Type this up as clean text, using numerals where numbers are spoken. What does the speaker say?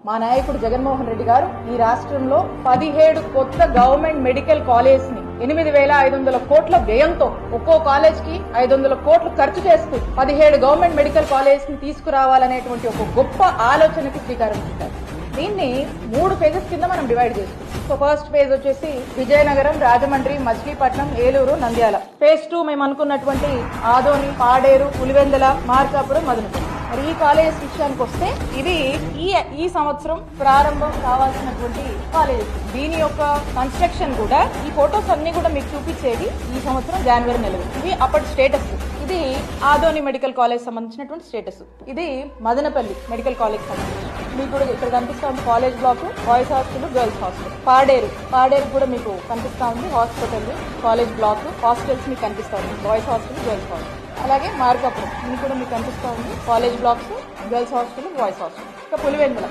మా నాయకుడు జగన్మోహన్ రెడ్డి గారు ఈ రాష్ట్రంలో 17 కొత్త గవర్నమెంట్ మెడికల్ కాలేజ్ ని 8,500 కోట్ల వ్యయంతో ఒక్కో కాలేజ్ కి 500 కోట్లు ఖర్చు చేస్తూ 17 గవర్నమెంట్ మెడికల్ కాలేజ్ ని తీసుకురావాలనేటువంటి ఒక గొప్ప ఆలోచనకి శ్రీకారం చుట్టారు. దీన్ని 3 ఫేజెస్ కింద మనం డివైడ్ చేసుకుంటాం. సో ఫస్ట్ ఫేజ్ వచ్చేసి విజయనగరం, రాజమండ్రి, మచిలీపట్నం, ఏలూరు, నంద్యాల. ఫేజ్ 2 మేము అనుకున్నటువంటి ఆదోని, పాడేరు, పులివెందుల, మార్కాపురం, మదనపల్లి. మరి ఈ కాలేజ్ విషయానికి వస్తే ఇది ఈ సంవత్సరం ప్రారంభం కావాల్సినటువంటి కాలేజ్. దీని యొక్క కన్స్ట్రక్షన్ కూడా ఈ ఫొటోస్ అన్ని కూడా మీకు చూపించేది ఈ సంవత్సరం జనవరి నెలలో. ఇవి అప్పటి స్టేటస్. ఇది ఆదోని మెడికల్ కాలేజ్ సంబంధించినటువంటి స్టేటస్. ఇది మదనపల్లి మెడికల్ కాలేజ్ సంబంధించి మీకు కూడా ఇక్కడ కనిపిస్తా ఉంది college block, boys hostel, girls hostel. Paderu కూడా మీకు కనిపిస్తా ఉంది హాస్పిటల్, కాలేజ్ బ్లాక్, హాస్టల్స్ మీకు కనిపిస్తా ఉంది, బాయ్స్ హాస్టల్, గర్ల్స్ హాస్టల్. అలాగే మార్కాపురం ఇది కూడా మీకు కనిపిస్తా ఉంది college blocks, girls hostel, boys hostel. ఇంకా పులివెందుల